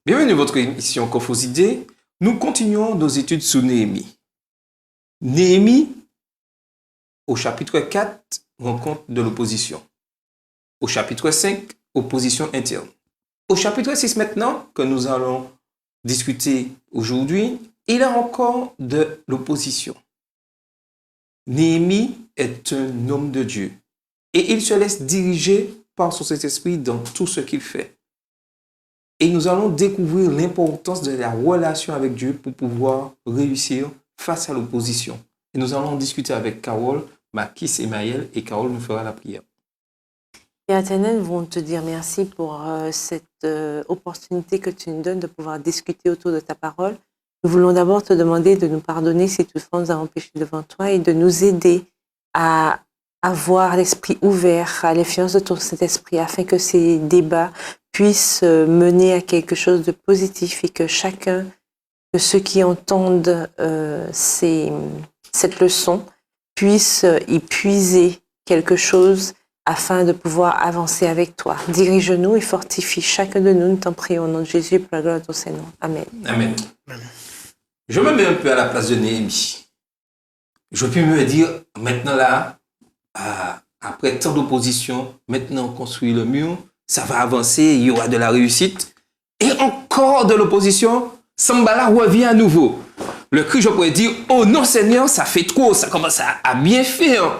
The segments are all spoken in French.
Bienvenue à votre émission Confosidé. Nous continuons nos études sur Néhémie. Néhémie, au chapitre 4, rencontre de l'opposition. Au chapitre 5, opposition interne. Au chapitre 6 maintenant, que nous allons discuter aujourd'hui, il y a encore de l'opposition. Néhémie est un homme de Dieu et il se laisse diriger par son Saint-Esprit dans tout ce qu'il fait. Et nous allons découvrir l'importance de la relation avec Dieu pour pouvoir réussir face à l'opposition. Et nous allons discuter avec Carole, Marquis et Maëlle, et Carole nous fera la prière. Père éternel, nous voulons te dire merci pour cette opportunité que tu nous donnes de pouvoir discuter autour de ta parole. Nous voulons d'abord te demander de nous pardonner si toutefois nous avons péché devant toi et de nous aider à avoir l'esprit ouvert à l'influence de ton Saint-Esprit afin que ces débats puissent mener à quelque chose de positif et que chacun, que ceux qui entendent cette leçon, puissent y puiser quelque chose afin de pouvoir avancer avec toi. Dirige-nous et fortifie chacun de nous. Nous t'en prions au nom de Jésus pour la gloire de ton Seigneur. Amen. Amen. Je me mets un peu à la place de Néhémie. Je peux me dire, maintenant là, après tant d'opposition, maintenant on construit le mur, ça va avancer, il y aura de la réussite. Et encore de l'opposition, Sambala revient à nouveau. Le cri, je pourrais dire, oh non Seigneur, ça fait trop, ça commence à bien faire.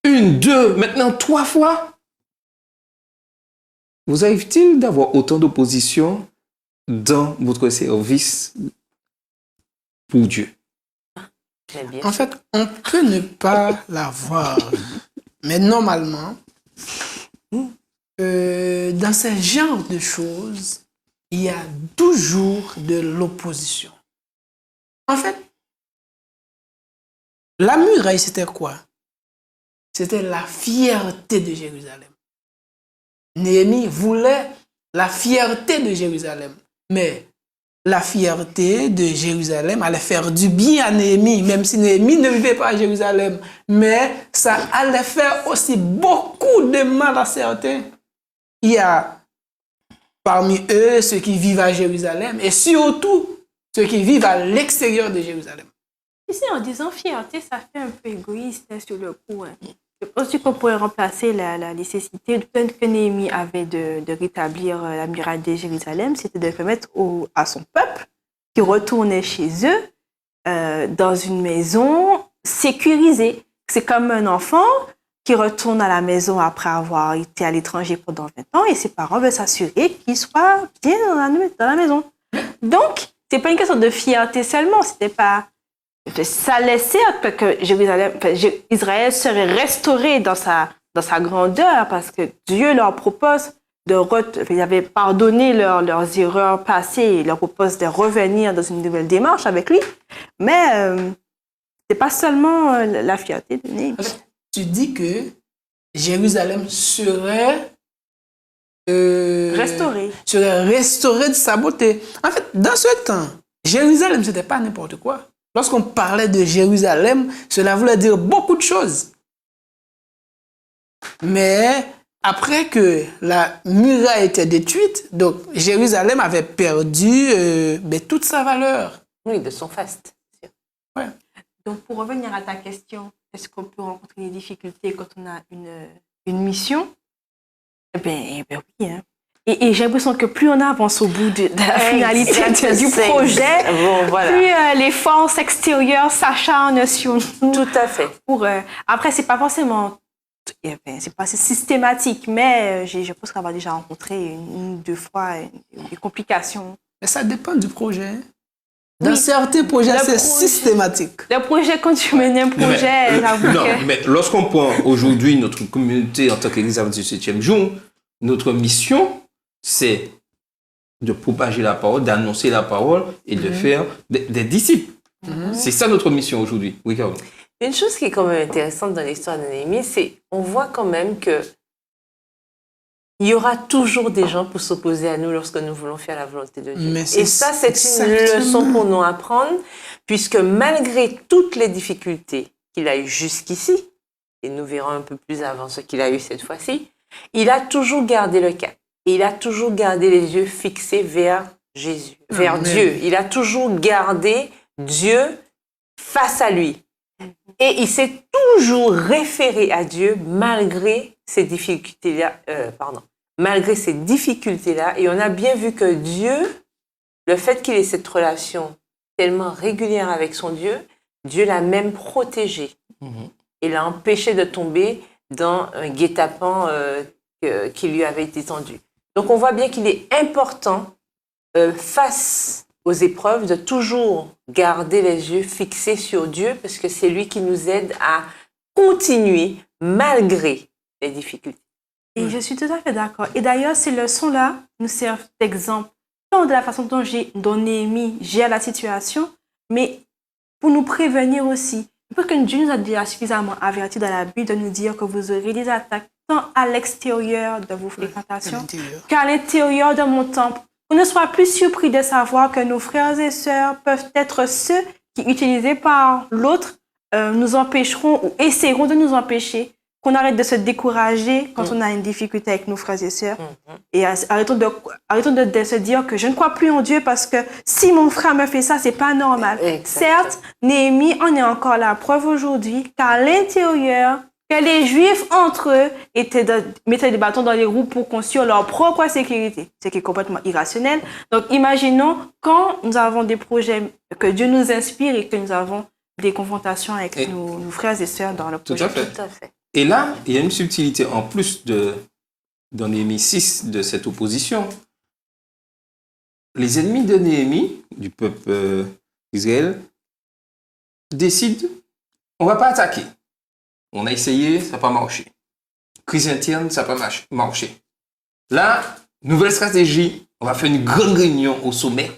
1, 2, maintenant 3 fois. Vous arrive-t-il d'avoir autant d'opposition dans votre service pour Dieu? En fait, on peut ne pas l'avoir, mais normalement, dans ce genre de choses, il y a toujours de l'opposition. En fait, la muraille, c'était quoi? C'était la fierté de Jérusalem. Néhémie voulait la fierté de Jérusalem, mais la fierté de Jérusalem allait faire du bien à Néhémie, même si Néhémie ne vivait pas à Jérusalem. Mais ça allait faire aussi beaucoup de mal à certains. Il y a parmi eux ceux qui vivent à Jérusalem et surtout ceux qui vivent à l'extérieur de Jérusalem. Ici, en disant fierté, ça fait un peu égoïste sur le coup. Je pense qu'on pourrait remplacer la nécessité que Néhémie avait de rétablir la muraille de Jérusalem, c'était de permettre à son peuple qui retournait chez eux dans une maison sécurisée. C'est comme un enfant qui retourne à la maison après avoir été à l'étranger pendant 20 ans et ses parents veulent s'assurer qu'il soit bien dans la maison. Donc, c'est pas une question de fierté seulement, c'était pas... Ça laissait que Israël serait restauré dans sa grandeur parce que Dieu leur propose il avait pardonné leurs erreurs passées, il leur propose de revenir dans une nouvelle démarche avec lui. Mais c'est pas seulement la fierté de Néhémie. Tu dis que Jérusalem serait restauré de sa beauté. En fait, dans ce temps, Jérusalem, c'était pas n'importe quoi. Lorsqu'on parlait de Jérusalem, cela voulait dire beaucoup de choses. Mais après que la muraille était détruite, donc Jérusalem avait perdu toute sa valeur. Oui, de son faste. Ouais. Donc, pour revenir à ta question, est-ce qu'on peut rencontrer des difficultés quand on a une mission? Eh bien oui, hein. Et j'ai l'impression que plus on avance au bout de la finalité du projet, plus les forces extérieures s'acharnent sur nous. Tout à fait. Après, c'est pas forcément... c'est pas systématique, mais je pense qu'on va déjà rencontrer une ou 2 fois des complications. Mais ça dépend du projet. Dans certains projets, c'est systématique. Le projet, quand tu mènes un projet, mais lorsqu'on prend aujourd'hui notre communauté en tant qu'Église adventiste du 7e jour, notre mission, c'est de propager la parole, d'annoncer la parole et de faire des disciples. C'est ça notre mission aujourd'hui. Oui, Carole. Une chose qui est quand même intéressante dans l'histoire de Néhémie, c'est qu'on voit quand même que il y aura toujours des gens pour s'opposer à nous lorsque nous voulons faire la volonté de Dieu. Et ça, c'est une leçon pour nous apprendre, puisque malgré toutes les difficultés qu'il a eues jusqu'ici, et nous verrons un peu plus avant ce qu'il a eu cette fois-ci, il a toujours gardé le cap. Et il a toujours gardé les yeux fixés vers Jésus, vers Amen. Dieu. Il a toujours gardé Dieu face à lui. Et il s'est toujours référé à Dieu malgré ces difficultés-là. Malgré ces difficultés-là. Et on a bien vu que Dieu, le fait qu'il ait cette relation tellement régulière avec son Dieu, Dieu l'a même protégé. Il l'a empêché de tomber dans un guet-apens qui lui avait été tendu. Donc on voit bien qu'il est important, face aux épreuves, de toujours garder les yeux fixés sur Dieu, parce que c'est lui qui nous aide à continuer malgré les difficultés. Et je suis tout à fait d'accord. Et d'ailleurs, ces leçons-là nous servent d'exemple, tant de la façon dont Néhémie gère la situation, mais pour nous prévenir aussi. Parce que Dieu nous a déjà suffisamment avertis dans la Bible de nous dire que vous aurez des attaques tant à l'extérieur de vos fréquentations qu'à l'intérieur de mon temple. On ne soit plus surpris de savoir que nos frères et sœurs peuvent être ceux qui, utilisés par l'autre, nous empêcheront ou essaieront de nous empêcher, qu'on arrête de se décourager quand on a une difficulté avec nos frères et sœurs. Et arrêtons de se dire que je ne crois plus en Dieu parce que si mon frère me fait ça, c'est pas normal. Certes, Néhémie en est encore la preuve aujourd'hui qu'à l'intérieur, que les Juifs entre eux mettaient des bâtons dans les roues pour construire leur propre sécurité, ce qui est complètement irrationnel. Donc imaginons quand nous avons des projets que Dieu nous inspire et que nous avons des confrontations avec nos frères et sœurs dans le projet. Tout à fait. Et là, il y a une subtilité en plus dans Néhémie 6 de cette opposition. Les ennemis de Néhémie, du peuple d'Israël, décident, on ne va pas attaquer. On a essayé, ça n'a pas marché. Crise interne, ça n'a pas marché. Là, nouvelle stratégie, on va faire une grande réunion au sommet,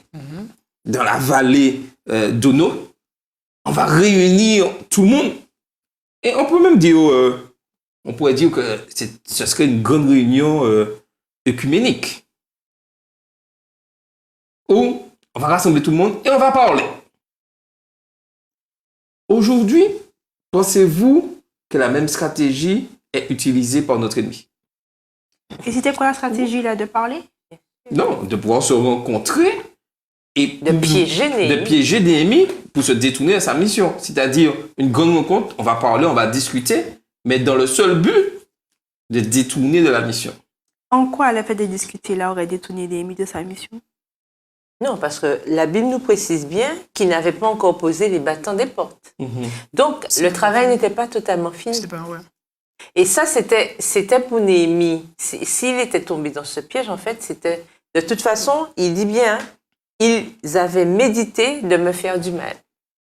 dans la vallée d'Ono. On va réunir tout le monde. Et on peut même dire, on pourrait dire que ce serait une grande réunion œcuménique. Où on va rassembler tout le monde et on va parler. Aujourd'hui, pensez-vous que la même stratégie est utilisée par notre ennemi? Et c'était quoi la stratégie là, de parler? Non, de pouvoir se rencontrer et de piéger Néhémie pour se détourner de sa mission. C'est-à-dire une grande rencontre, on va parler, on va discuter, mais dans le seul but de détourner de la mission. En quoi le fait de discuter là aurait détourné Néhémie de sa mission? Non, parce que la Bible nous précise bien qu'il n'avait pas encore posé les battants des portes. Donc, le travail n'était pas totalement fini. Et ça, c'était pour Néhémie. S'il était tombé dans ce piège, en fait, c'était... De toute façon, il dit bien, ils avaient médité de me faire du mal.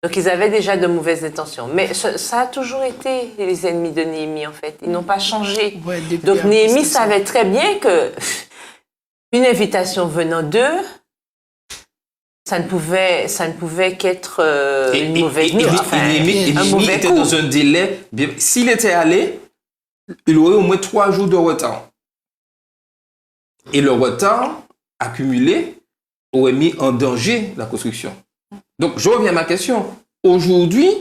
Donc, ils avaient déjà de mauvaises intentions. Mais ça a toujours été les ennemis de Néhémie, en fait. Ils n'ont pas changé. Donc, Néhémie savait très bien que une invitation venant d'eux, ça ne pouvait qu'être une mauvaise nuit. Un mauvais coup. Dans un délai. S'il était allé, il aurait au moins 3 jours de retard. Et le retard accumulé aurait mis en danger la construction. Donc, je reviens à ma question. Aujourd'hui,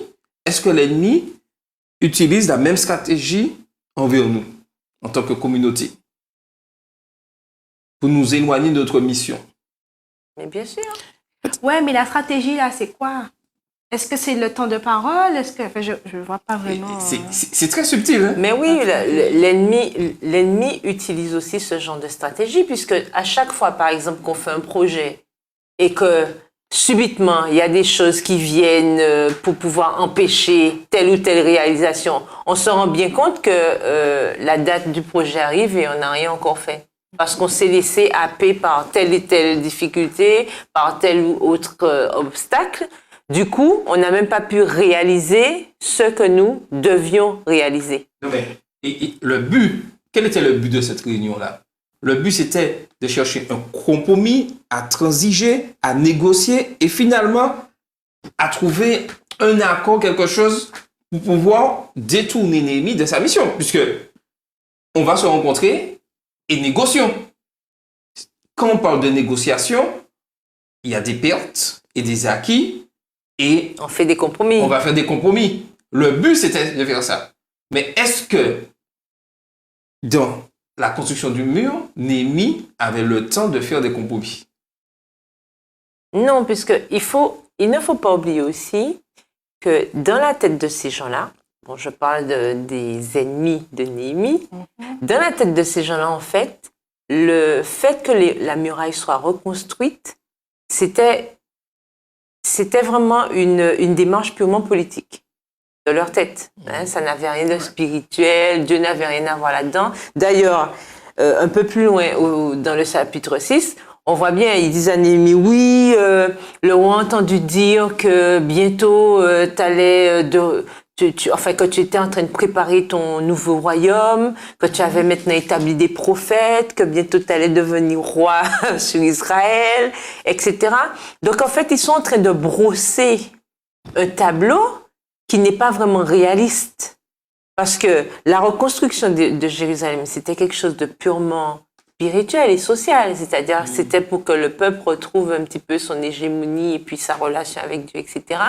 est-ce que l'ennemi utilise la même stratégie envers nous, en tant que communauté, pour nous éloigner de notre mission? Mais bien sûr. Ouais, mais la stratégie, là, c'est quoi? Est-ce que c'est le temps de parole? Est-ce que... Enfin, je ne vois pas vraiment... C'est très subtil. Hein? Mais oui, l'ennemi utilise aussi ce genre de stratégie, puisque à chaque fois, par exemple, qu'on fait un projet et que subitement, il y a des choses qui viennent pour pouvoir empêcher telle ou telle réalisation, on se rend bien compte que la date du projet arrive et on n'a rien encore fait. Parce qu'on s'est laissé happer par telle et telle difficulté, par tel ou autre obstacle. Du coup, on n'a même pas pu réaliser ce que nous devions réaliser. Non mais, le but, quel était le but de cette réunion-là? Le but, c'était de chercher un compromis, à transiger, à négocier et finalement à trouver un accord, quelque chose pour pouvoir détourner Néhémie de sa mission. Puisque on va se rencontrer et négocions. Quand on parle de négociation, il y a des pertes et des acquis et on fait des compromis. On va faire des compromis. Le but, c'était de faire ça. Mais est-ce que dans la construction du mur, Néhémie avait le temps de faire des compromis? Non, il ne faut pas oublier aussi que dans la tête de ces gens-là, bon, je parle des ennemis de Néhémie, dans la tête de ces gens-là, en fait, le fait que la muraille soit reconstruite, c'était vraiment une démarche purement politique de leur tête. Hein, ça n'avait rien de spirituel, Dieu n'avait rien à voir là-dedans. D'ailleurs, un peu plus loin, dans le chapitre 6, on voit bien, ils disent à Néhémie, oui, le roi a entendu dire que bientôt que tu étais en train de préparer ton nouveau royaume, que tu avais maintenant établi des prophètes, que bientôt tu allais devenir roi sur Israël, etc. Donc en fait, ils sont en train de brosser un tableau qui n'est pas vraiment réaliste. Parce que la reconstruction de Jérusalem, c'était quelque chose de purement spirituel et social. C'est-à-dire, c'était pour que le peuple retrouve un petit peu son hégémonie et puis sa relation avec Dieu, etc.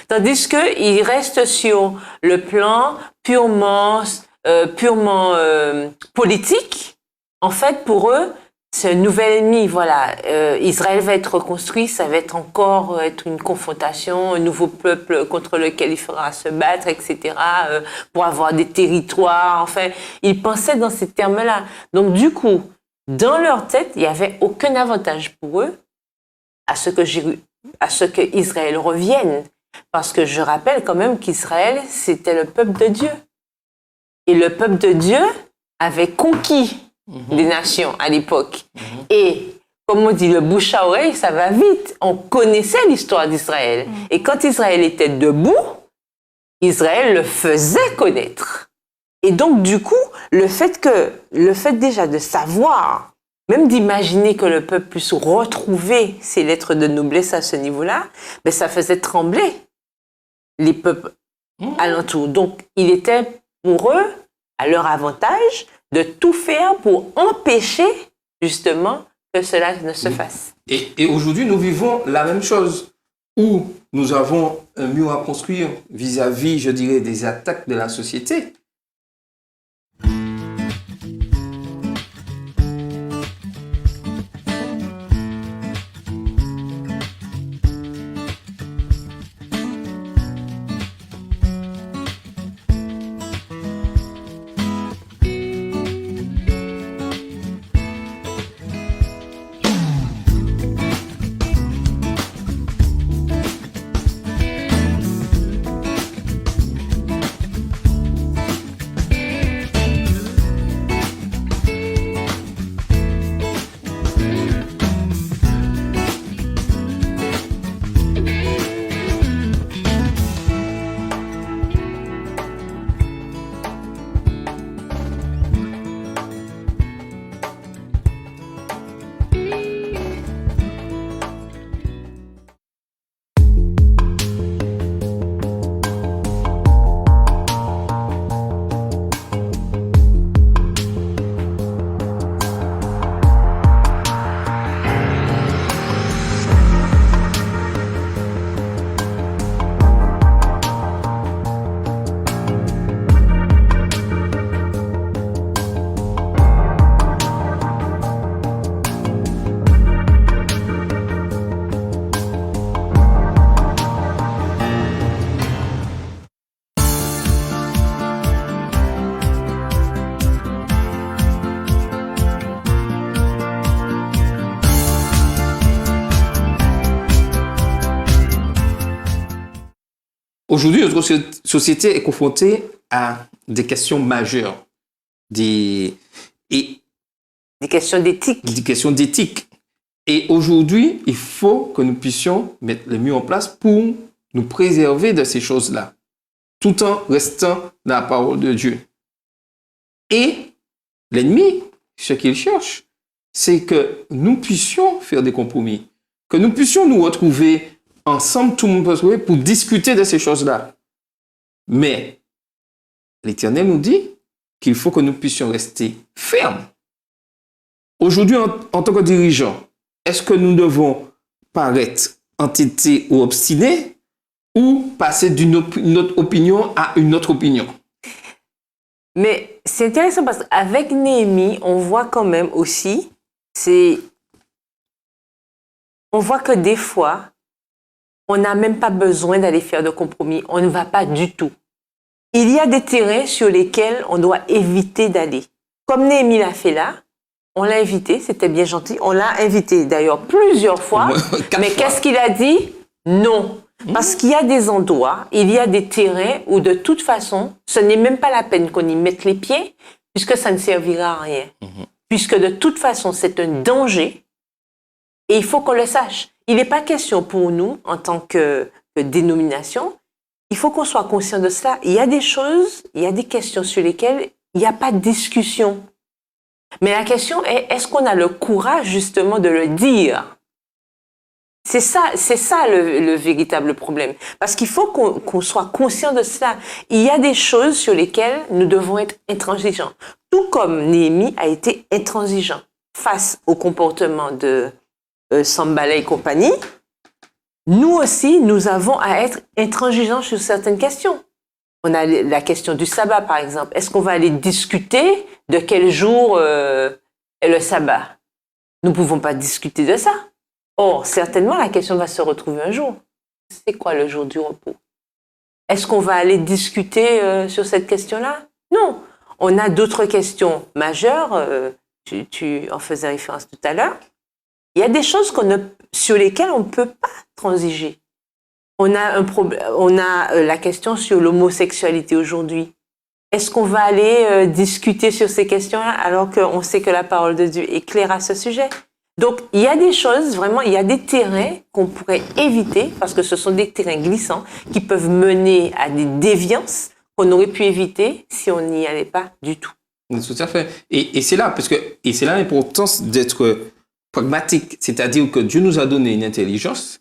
Tandis qu'il reste sur le plan purement politique. En fait, pour eux, c'est un nouvel ennemi, voilà. Israël va être reconstruit, ça va être encore être une confrontation, un nouveau peuple contre lequel il faudra se battre, etc., pour avoir des territoires. Enfin, ils pensaient dans ces termes-là. Donc, du coup, dans leur tête, il n'y avait aucun avantage pour eux à ce que Israël revienne. Parce que je rappelle quand même qu'Israël, c'était le peuple de Dieu. Et le peuple de Dieu avait conquis des nations à l'époque. Et comme on dit, le bouche à oreille, ça va vite. On connaissait l'histoire d'Israël. Et quand Israël était debout, Israël le faisait connaître. Et donc, du coup, le fait déjà de savoir, même d'imaginer que le peuple puisse retrouver ses lettres de noblesse à ce niveau-là, ben, ça faisait trembler les peuples alentours. Donc, il était pour eux, à leur avantage, de tout faire pour empêcher, justement, que cela ne se fasse. Et aujourd'hui, nous vivons la même chose, où nous avons un mur à construire vis-à-vis, je dirais, des attaques de la société. Aujourd'hui, notre société est confrontée à des questions majeures, des questions d'éthique. Des questions d'éthique. Et aujourd'hui, il faut que nous puissions mettre le mur en place pour nous préserver de ces choses-là, tout en restant dans la parole de Dieu. Et l'ennemi, ce qu'il cherche, c'est que nous puissions faire des compromis, que nous puissions nous retrouver ensemble, tout le monde peut se retrouver pour discuter de ces choses-là. Mais l'Éternel nous dit qu'il faut que nous puissions rester fermes. Aujourd'hui, en tant que dirigeants, est-ce que nous devons paraître entêtés ou obstinés ou passer d'une autre opinion à une autre opinion? Mais c'est intéressant parce qu'avec Néhémie, on voit quand même aussi, c'est on voit que des fois, on n'a même pas besoin d'aller faire de compromis. On ne va pas du tout. Il y a des terrains sur lesquels on doit éviter d'aller. Comme Néhémie l'a fait là, on l'a invité, c'était bien gentil. On l'a invité d'ailleurs plusieurs fois. Mais qu'est-ce qu'il a dit? Non. Parce qu'il y a des endroits, il y a des terrains où de toute façon, ce n'est même pas la peine qu'on y mette les pieds, puisque ça ne servira à rien. Puisque de toute façon, c'est un danger et il faut qu'on le sache. Il n'est pas question pour nous, en tant que dénomination, il faut qu'on soit conscient de cela. Il y a des choses, il y a des questions sur lesquelles il n'y a pas de discussion. Mais la question est, est-ce qu'on a le courage justement de le dire? C'est ça le véritable problème. Parce qu'il faut qu'on soit conscient de cela. Il y a des choses sur lesquelles nous devons être intransigeants. Tout comme Néhémie a été intransigeant face au comportement de Sanballat et compagnie, nous aussi, nous avons à être intransigeants sur certaines questions. On a la question du sabbat, par exemple. Est-ce qu'on va aller discuter de quel jour est le sabbat? Nous ne pouvons pas discuter de ça. Or, certainement, la question va se retrouver un jour. C'est quoi le jour du repos? Est-ce qu'on va aller discuter sur cette question-là? Non. On a d'autres questions majeures. Tu en faisais référence tout à l'heure. Il y a des choses sur lesquelles on ne peut pas transiger. On a la question sur l'homosexualité aujourd'hui. Est-ce qu'on va aller discuter sur ces questions-là alors qu'on sait que la parole de Dieu est claire à ce sujet? Donc, il y a des choses, vraiment, il y a des terrains qu'on pourrait éviter parce que ce sont des terrains glissants qui peuvent mener à des déviances qu'on aurait pu éviter si on n'y allait pas du tout. Tout à fait. Et c'est là, et c'est là l'importance d'être pragmatique. C'est-à-dire que Dieu nous a donné une intelligence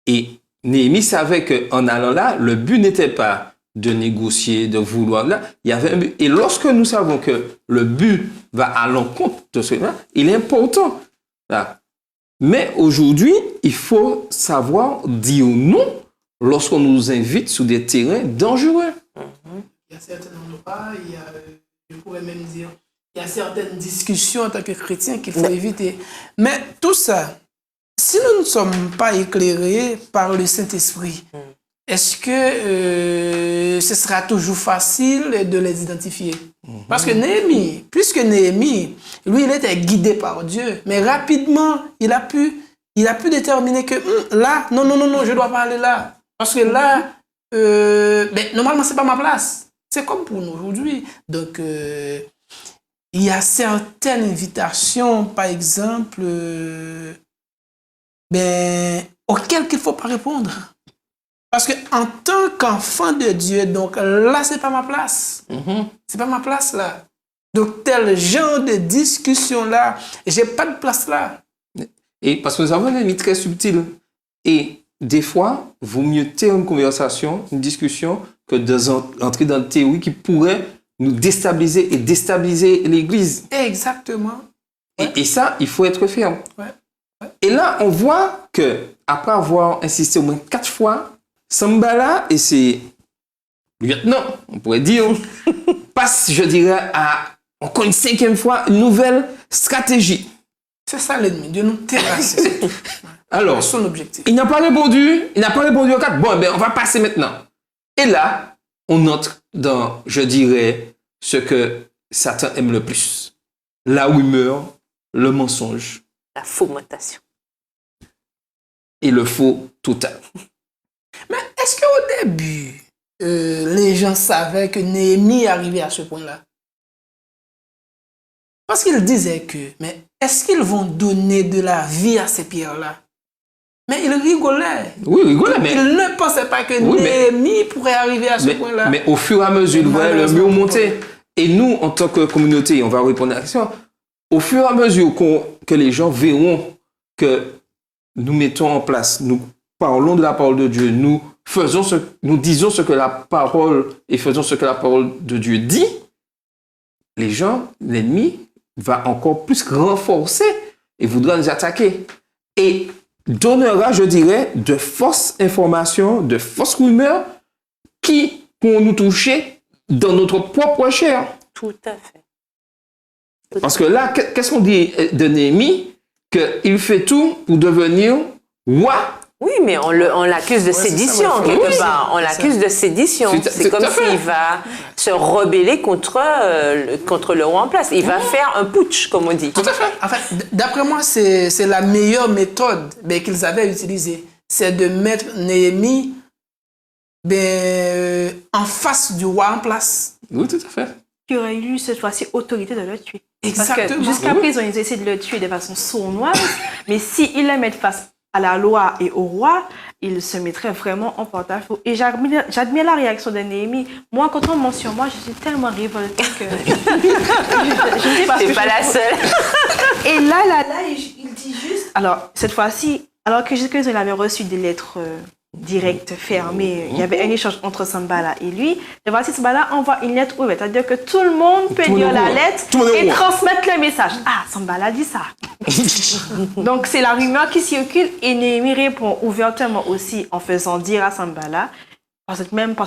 et Néhémie savait qu'en allant là, le but n'était pas de négocier, de vouloir là. Il y avait un but. Et lorsque nous savons que le but va à l'encontre de cela, il est important. Là. Mais aujourd'hui, il faut savoir dire non lorsqu'on nous invite sur des terrains dangereux. Il y a certains endroits, je pourrais même dire, il y a certaines discussions en tant que chrétiens qu'il faut éviter. Mais tout ça, si nous ne sommes pas éclairés par le Saint-Esprit, est-ce que ce sera toujours facile de les identifier? Parce que Néhémie, puisque Néhémie, lui, il était guidé par Dieu, mais rapidement, il a pu déterminer que là, non, je ne dois pas aller là. Parce que là, normalement, ce n'est pas ma place. C'est comme pour nous aujourd'hui. Donc, il y a certaines invitations, par exemple, auxquelles il ne faut pas répondre. Parce qu'en tant qu'enfant de Dieu, donc là, ce n'est pas ma place. C'est pas ma place là. Donc, tel genre de discussion-là, je n'ai pas de place là. Et parce que nous avons un ennemi très subtil. Et des fois, il vaut mieux taire une conversation, une discussion, que d'entrer dans une théorie qui pourrait nous déstabiliser et déstabiliser l'Église. Exactement. Ouais. Et ça, il faut être ferme. Ouais. Et là, on voit qu'après avoir insisté au moins 4 fois, Sanballat et ses lieutenants, on pourrait dire, passent, je dirais, à encore une 5e fois, une nouvelle stratégie. C'est ça l'ennemi, Dieu nous terrasse. Alors, son objectif. Il n'a pas répondu aux 4. Bon, on va passer maintenant. Et là, on entre dans, je dirais, ce que Satan aime le plus. La rumeur, le mensonge. La fomentation. Et le faux total. Mais est-ce qu'au début, les gens savaient que Néhémie arrivait à ce point-là? Parce qu'ils disaient mais est-ce qu'ils vont donner de la vie à ces pierres-là? Mais ils rigolaient. Oui, ils rigolaient, mais... Ils ne pensaient pas que Néhémie pourrait arriver à ce point-là. Mais au fur et à mesure, ils voyaient le mur monter. Et nous, en tant que communauté, on va répondre à la question, au fur et à mesure que les gens verront que nous mettons en place, nous parlons de la parole de Dieu, nous disons ce que la parole et faisons ce que la parole de Dieu dit, les gens, l'ennemi, va encore plus renforcer et voudra nous attaquer. Et donnera, je dirais, de fausses informations, de fausses rumeurs qui pourront nous toucher dans notre propre chair. Tout à fait. Parce que là, qu'est-ce qu'on dit de Néhémie? Qu'il fait tout pour devenir roi. Oui, mais on l'accuse de sédition, ça, ouais, quelque oui, part. On l'accuse de sédition. C'est comme s'il va se rebeller contre le roi en place. Il va faire un putsch, comme on dit. Tout à fait. En fait, d'après moi, c'est la meilleure méthode qu'ils avaient utilisée. C'est de mettre Néhémie en face du roi en place. Oui, tout à fait. Qui aurait eu cette fois-ci autorité de le tuer. Exactement. Parce que jusqu'à présent, ils essaient de le tuer de façon sournoise, mais s'ils le mettent face à la loi et au roi, il se mettrait vraiment en porte-à-faux. Et j'admire la réaction de Néhémie. Moi, quand on mentionne moi, je suis tellement révoltée que je ne sais pas. C'est pas la seule. Et là, il dit juste. Alors, cette fois-ci, alors que jusqu'à il avait reçu des lettres directes, fermées, il y avait un échange entre Sanballat et lui. Et voici, Sanballat envoie une lettre ouverte. C'est-à-dire que tout le monde peut lire la lettre et transmettre le message. Ah, Sanballat dit ça. Donc, c'est la rumeur qui circule et Néhémie répond ouvertement aussi en faisant dire à Sanballat, par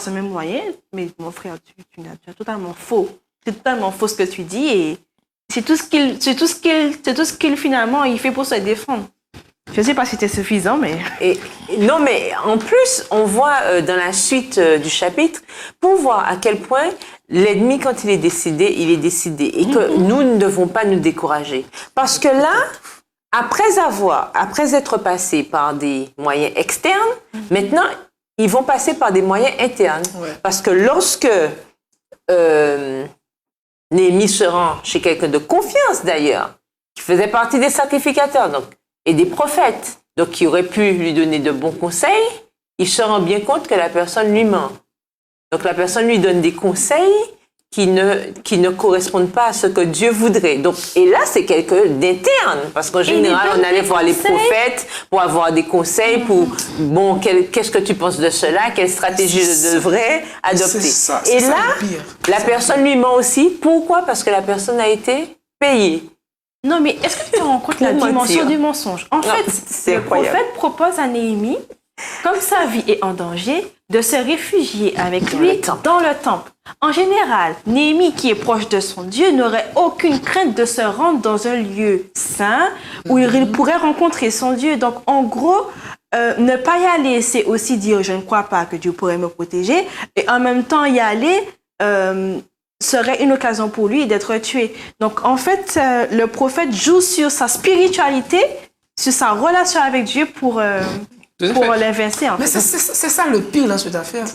ce même moyen, mais mon frère, tu as totalement faux. C'est totalement faux ce que tu dis et c'est tout ce qu'il finalement il fait pour se défendre. Je ne sais pas si c'était suffisant, mais... Non, mais en plus, on voit dans la suite du chapitre, pour voir à quel point l'ennemi, quand il est décidé. Et que nous ne devons pas nous décourager. Parce que là, après être passés par des moyens externes, maintenant, ils vont passer par des moyens internes. Ouais. Parce que lorsque Néhémie se rend chez quelqu'un de confiance, d'ailleurs, qui faisait partie des sacrificateurs, donc, et des prophètes, donc qui auraient pu lui donner de bons conseils, il se rend bien compte que la personne lui ment. Donc la personne lui donne des conseils qui ne correspondent pas à ce que Dieu voudrait. Donc, et là, c'est quelqu'un d'interne, parce qu'en général, on allait voir les prophètes pour avoir des conseils, pour, bon, qu'est-ce que tu penses de cela, quelle stratégie je devrais adopter. Et là, la personne lui ment aussi. Pourquoi? Parce que la personne a été payée. Non, mais est-ce que tu te rends compte la dimension du mensonge? En fait, le prophète propose à Néhémie, comme sa vie est en danger, de se réfugier avec lui dans le temple. En général, Néhémie, qui est proche de son Dieu, n'aurait aucune crainte de se rendre dans un lieu saint où il pourrait rencontrer son Dieu. Donc, en gros, ne pas y aller, c'est aussi dire « je ne crois pas que Dieu pourrait me protéger » et en même temps y aller serait une occasion pour lui d'être tué. Donc, en fait, le prophète joue sur sa spiritualité, sur sa relation avec Dieu pour l'inverser. Mais c'est ça le pire dans cette affaire.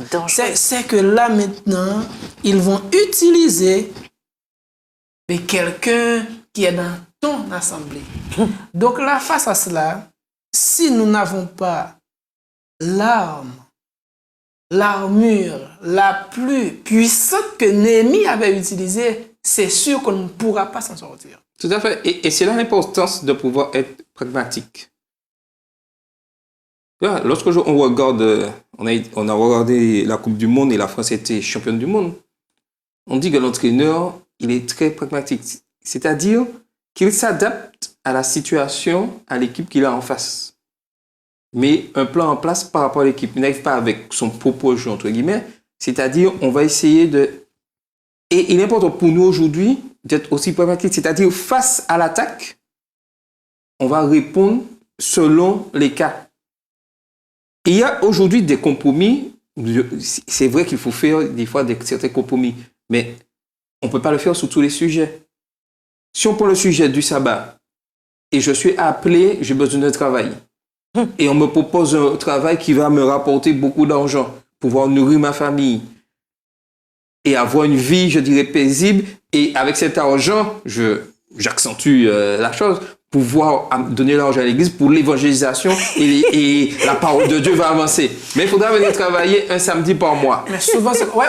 C'est que là, maintenant, ils vont utiliser quelqu'un qui est dans ton assemblée. Donc là, face à cela, si nous n'avons pas l'armure la plus puissante que Néhémie avait utilisée, c'est sûr qu'on ne pourra pas s'en sortir. Tout à fait. Et c'est là l'importance de pouvoir être pragmatique. Lorsque on regarde, on a regardé la Coupe du Monde et la France était championne du monde, on dit que l'entraîneur, il est très pragmatique. C'est-à-dire qu'il s'adapte à la situation, à l'équipe qu'il a en face. Mais un plan en place par rapport à l'équipe. Il n'arrive pas avec son propre jeu, entre guillemets. C'est-à-dire, on va essayer de... Et il est important pour nous aujourd'hui d'être aussi pragmatique. C'est-à-dire, face à l'attaque, on va répondre selon les cas. Il y a aujourd'hui des compromis. C'est vrai qu'il faut faire des fois certains compromis, mais on ne peut pas le faire sur tous les sujets. Si on prend le sujet du sabbat, et je suis appelé, j'ai besoin de travail, et on me propose un travail qui va me rapporter beaucoup d'argent, pouvoir nourrir ma famille, et avoir une vie, je dirais, paisible, et avec cet argent, j'accentue la chose, pouvoir donner l'argent à l'église pour l'évangélisation et la parole de Dieu va avancer. Mais il faudra venir travailler un samedi par mois. Mais souvent, c'est... Ouais.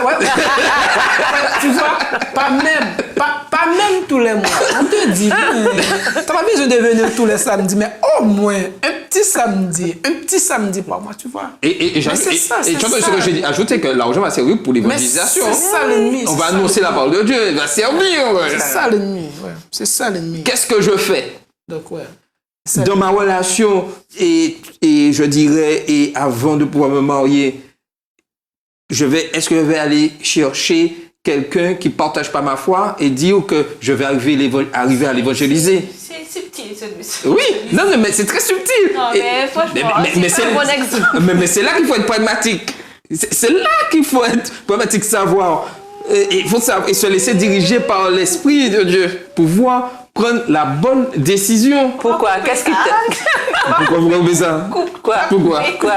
Tu vois, pas même tous les mois. On te dit, tu n'as pas besoin de venir tous les samedis, mais au moins un petit samedi par mois, tu vois. Et c'est ça. Ce que j'ai dit, ajouter que l'argent va servir pour l'évangélisation. C'est ça l'ennemi. On va annoncer la parole de Dieu, il va servir. C'est ça l'ennemi. C'est ça l'ennemi. Qu'est-ce que je fais? Donc, dans ma relation et je dirais et avant de pouvoir me marier, est-ce que je vais aller chercher quelqu'un qui partage pas ma foi et dire que je vais arriver à l'évangéliser? subtil, celui-ci. Oui, non, mais c'est très subtil. Non, mais franchement, mais c'est pas un bon exemple. mais c'est là qu'il faut être pragmatique. C'est là qu'il faut être pragmatique, savoir. Il faut savoir et se laisser diriger par l'Esprit de Dieu pour pouvoir prendre la bonne décision. Pourquoi? Qu'est-ce qui te... Pourquoi vous rompez ça? Quoi? Pourquoi? Quoi?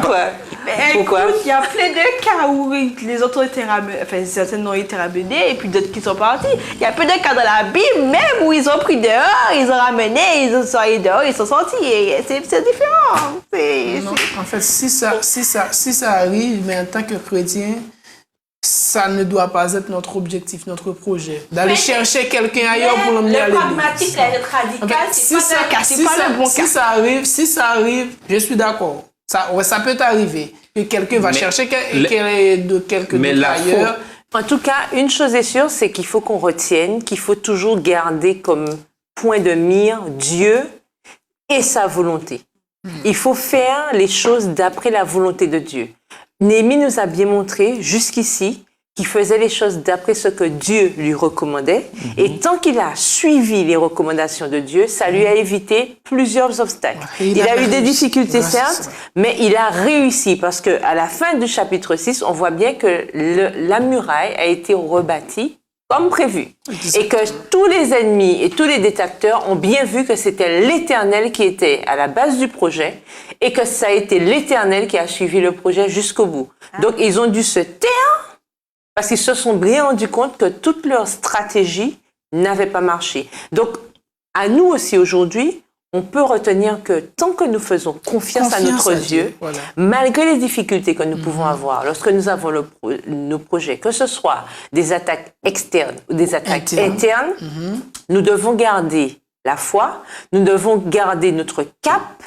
Quoi? Mais Pourquoi? écoute, il y a plein de cas où les autres ont été ramenés, enfin certains ont été ramenés et puis d'autres qui sont partis. Il y a plein de cas dans la Bible, même où ils ont pris dehors, ils ont ramené, ils ont sorti dehors, ils sont sortis. Et c'est différent. Non, en fait, si ça arrive, mais en tant que chrétien, ça ne doit pas être notre objectif, notre projet. D'aller chercher quelqu'un ailleurs pour l'emmener à Le l'église. pragmatique, être radical, En fait, c'est pas le cas, c'est pas le bon cas. Si ça arrive, je suis d'accord. Ça peut arriver. Que quelqu'un va chercher quelqu'un d'autre ailleurs. En tout cas, une chose est sûre, c'est qu'il faut qu'on retienne qu'il faut toujours garder comme point de mire Dieu et sa volonté. Il faut faire les choses d'après la volonté de Dieu. Néhémie nous a bien montré jusqu'ici qu'il faisait les choses d'après ce que Dieu lui recommandait. Et tant qu'il a suivi les recommandations de Dieu, ça lui a évité plusieurs obstacles. Il a eu des difficultés, certes, mais il a réussi parce qu'à la fin du chapitre 6, on voit bien que la muraille a été rebâtie comme prévu. Et que tous les ennemis et tous les détracteurs ont bien vu que c'était l'Éternel qui était à la base du projet et que ça a été l'Éternel qui a suivi le projet jusqu'au bout. Donc, ils ont dû se taire parce qu'ils se sont bien rendus compte que toute leur stratégie n'avait pas marché. Donc, à nous aussi aujourd'hui, on peut retenir que tant que nous faisons confiance à notre Dieu, voilà, malgré les difficultés que nous pouvons avoir, lorsque nous avons nos projets, que ce soit des attaques externes ou des attaques internes, nous devons garder la foi, nous devons garder notre cap.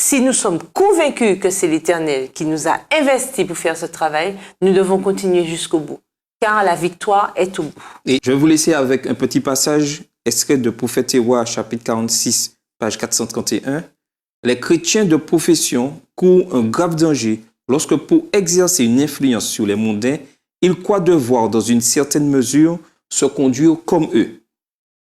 Si nous sommes convaincus que c'est l'Éternel qui nous a investis pour faire ce travail, nous devons continuer jusqu'au bout, car la victoire est au bout. Et je vais vous laisser avec un petit passage extrait de Prophète et Rois, chapitre 46, page 431, les chrétiens de profession courent un grave danger lorsque pour exercer une influence sur les mondains, ils croient devoir dans une certaine mesure se conduire comme eux.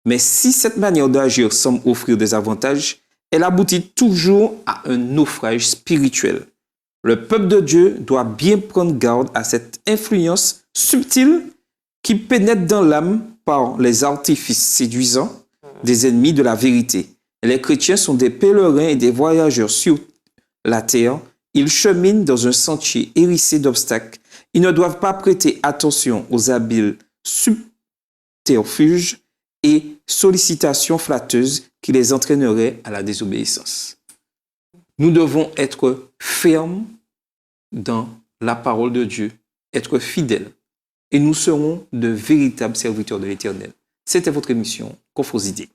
Mais si cette manière d'agir semble offrir des avantages, elle aboutit toujours à un naufrage spirituel. Le peuple de Dieu doit bien prendre garde à cette influence subtile qui pénètre dans l'âme par les artifices séduisants des ennemis de la vérité. Les chrétiens sont des pèlerins et des voyageurs sur la terre. Ils cheminent dans un sentier hérissé d'obstacles. Ils ne doivent pas prêter attention aux habiles subterfuges et sollicitations flatteuses qui les entraîneraient à la désobéissance. Nous devons être fermes dans la parole de Dieu, être fidèles, et nous serons de véritables serviteurs de l'Éternel. C'était votre émission Coffres aux idées.